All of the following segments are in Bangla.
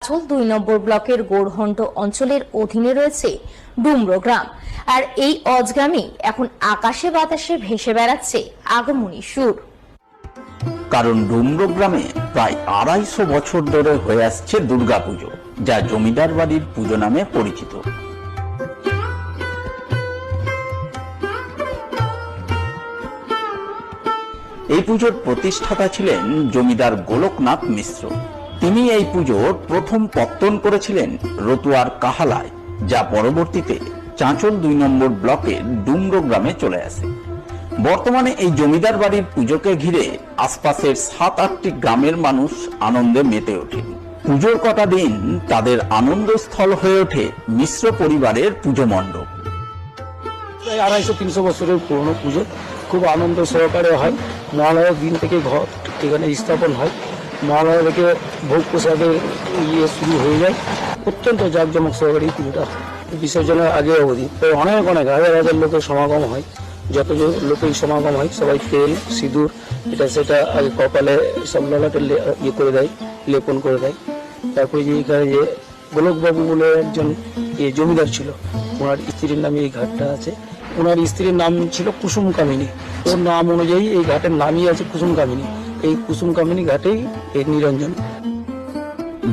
2 নম্বর ব্লকের গোড়হন্ট অঞ্চলের অধীনে রয়েছে ডুমরো গ্রাম। আর এই অজগ্রামে এখন আকাশে বাতাসে ভেসে বেড়াচ্ছে আগমনী সুর। কারণ ডুমরো গ্রামে প্রায় 250 বছর ধরে হয়ে আসছে দুর্গাপুজো, যা জমিদার বাড়ির পুজো নামে পরিচিত। এই পুজোর প্রতিষ্ঠাতা ছিলেন জমিদার গোলকনাথ মিশ্র। তিনি এই পুজোর প্রথম পত্তন করেছিলেন রতুয়ার কাহালায়, যা পরবর্তীতে চাঁচল 2 নম্বর ব্লকের ডুমরো গ্রামে চলে আসে। বর্তমানে এই জমিদার বাড়ির পুজোকে ঘিরে আশপাশের 7-8টি গ্রামের মানুষ আনন্দে মেতে ওঠেন। পুজোর কটা দিন তাদের আনন্দস্থল হয়ে ওঠে মিশ্র পরিবারের পুজো মণ্ডপ। 250-300 বছরের পুরনো পুজো খুব আনন্দ সহকারে হয়। মহালয়ার দিন থেকে ঘর এখানে স্থাপন হয়। মহালয়া থেকে ভোগ প্রসাদের শুরু হয়ে যায়। অত্যন্ত জাঁকজমক সহকারে এই পুজোটা বিসর্জনের আগে অবধি অনেক হাজার হাজার লোকের সমাগম হয়। যত লোকের সমাগম হয় সবাই তেল সিঁদুর এটা সেটা আগে কপালে সব ললাটে করে দেয়, লেপন করে দেয়। তারপরে যে এখানে যে গোলকবাবু বলে একজন জমিদার ছিল, ওনার স্ত্রীর নামে এই ঘাটটা আছে। ওনার স্ত্রীর নাম ছিল কুসুম কামিনী। ওর নাম অনুযায়ী এই ঘাটের নামই আছে কুসুম কামিনী। এই কুসুম কামিনী ঘাটেই এই নিরঞ্জন।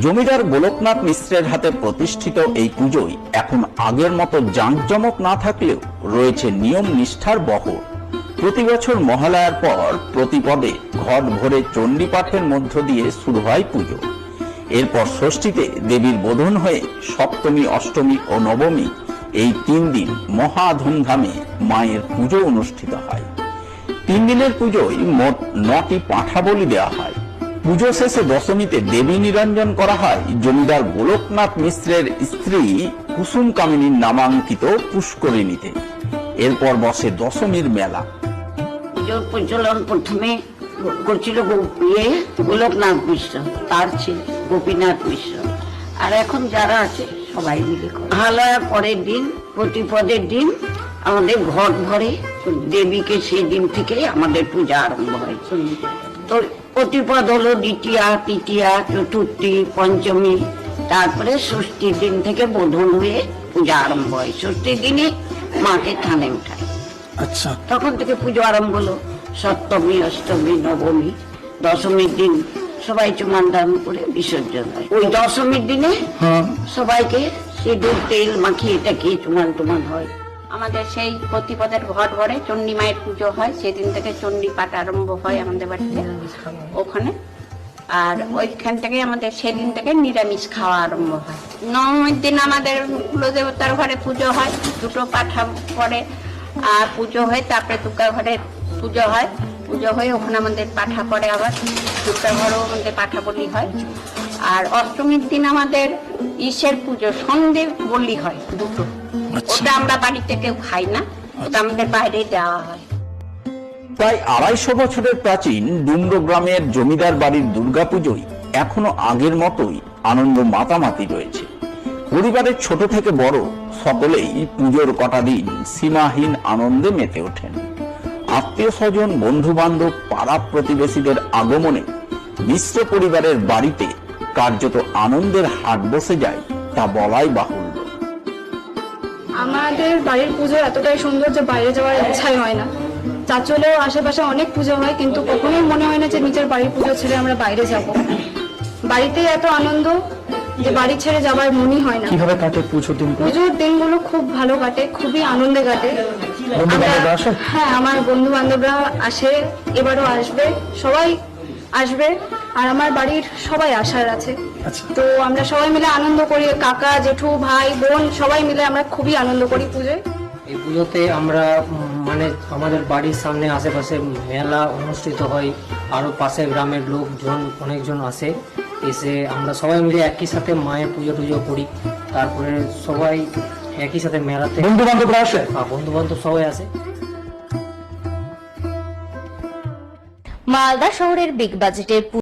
জমিদার গোলকনাথ মিশ্রের হাতে প্রতিষ্ঠিত এই পুজোয় এখন আগের মতো জাঁকজমক না থাকলেও রয়েছে নিয়ম নিষ্ঠার বহর। প্রতি বছর মহালয়ার পর প্রতিপদে ঘট ভরে চণ্ডী পাঠের মধ্য দিয়ে শুরু হয় পুজো। এরপর ষষ্ঠীতে দেবীর বোধন হয়ে সপ্তমী, অষ্টমী ও নবমী এই 3 দিন মহা ধুমধামে মায়ের পুজো অনুষ্ঠিত হয়। 3 দিনের পুজোয় মোট 9টি পাঁঠা বলি দেওয়া হয়। পুজো শেষে দশমীতে দেবী নিরঞ্জন করা হয় জমিদার গোলকনাথ মিশ্রের স্ত্রী কুসুম কামিনীর নামাঙ্কিত পুষ্করিণীতে। এরপর বসে দশমীর মেলা। পুজোর প্রচলন প্রথমে করছিল গোলকনাথ মিশ্র, তার ছেলে গোপীনাথ মিশ্র, আর এখন যারা আছে সবাই মিলে মহালয়ার পরের দিন প্রতিপদের দিন আমাদের ঘট ভরে দেবীকে। সেই দিন থেকে আমাদের পূজা আরম্ভ হয়। তো প্রতিপদ হলো দ্বিতীয়া, তৃতীয়া, চতুর্থী, পঞ্চমী, তারপরে ষষ্ঠীর দিন থেকে বোধন হয়ে পূজা আরম্ভ হয়। ষষ্ঠীর দিনে মাকে থানে উঠায়। আচ্ছা, তখন থেকে পুজো আরম্ভ হলো। সপ্তমী, অষ্টমী, নবমী, দশমীর দিন সবাই চুমান দান করে বিসর্জন হয়। ওই দশমীর দিনে সবাইকে সিঁদুর তেল মাখিয়ে টাকিয়ে চুমান টুমান হয়। আমাদের সেই প্রতিপদের ঘট ভরে চণ্ডী মায়ের পুজো হয়। সেদিন থেকে চণ্ডী পাঠ আরম্ভ হয় আমাদের বাড়িতে ওখানে। আর ওইখান থেকে আমাদের সেদিন থেকে নিরামিষ খাওয়া আরম্ভ হয়। নবমীর দিন আমাদের কুলদেবতার ঘরে পুজো হয়, 2টো পাঠা পরে আর পুজো হয়। তারপরে দুর্গা ঘরে পুজো হয়। পুজো হয়ে ওখানে আমাদের পাঠা পড়ে, আবার দুর্গা ঘরেও আমাদের পাঠা বলি হয়। আর অষ্টমীর দিন আমাদের ঈশ্বর পুজো সন্ধে বলি হয় 2টো। ওটা আমরা বাড়িতে কেউ খাই না, ওটা আমাদের বাইরে দেওয়া হয়। প্রায় 250 বছরের প্রাচীন ডুমরো গ্রামের জমিদার বাড়ির দুর্গাপুজোয় এখনো আগের মতোই আনন্দ মাতামাতি রয়েছে। পরিবারের ছোট থেকে বড় সকলেই পুজোর কটা দিন সীমাহীন আনন্দে মেতে ওঠেন। আত্মীয় স্বজন, বন্ধু বান্ধব, পাড়া প্রতিবেশীদের আগমনে মিশ্র পরিবারের বাড়িতে কার্যত আনন্দের হাট বসে যায়, তা বলাই বাহুল্য। আমাদের বাড়ির পুজো এতটাই সুন্দর যে বাইরে যাওয়ার ইচ্ছাই হয় না। চাঁচলেও আশেপাশে অনেক পুজো হয়, কিন্তু কখনোই মনে হয় না যে নিজের বাড়ির পুজো ছেড়ে আমরা বাইরে যাব। বাড়িতেই এত আনন্দ যে বাড়ি ছেড়ে যাবার মনই হয় না। কিভাবে কাটে পুজোর দিন? পুজোর দিনগুলো খুব ভালো কাটে, খুবই আনন্দে কাটে। হ্যাঁ, আমার বন্ধু বান্ধবরা আসে, এবারও আসবে, সবাই আসবে। আর আমার বাড়ির সবাই আসার আছে। তো আমরা সবাই মিলে আনন্দ করি, কাকা জেঠু ভাই বোন সবাই মিলে আমরা খুবই আনন্দ করি পুজোয়। এই পুজোতে আমরা আমাদের বাড়ির সামনে আশেপাশে মেলা অনুষ্ঠিত হয়। আরো পাশের গ্রামের লোকজন অনেকজন আসে, এসে আমরা সবাই মিলে একই সাথে মায়ের পুজো টুজো করি। তারপরে সবাই একই সাথে মেলাতে বন্ধু বান্ধবরা আসে। বন্ধু বান্ধব সবাই আসে। মালদা শহরের বিগ বাজেটের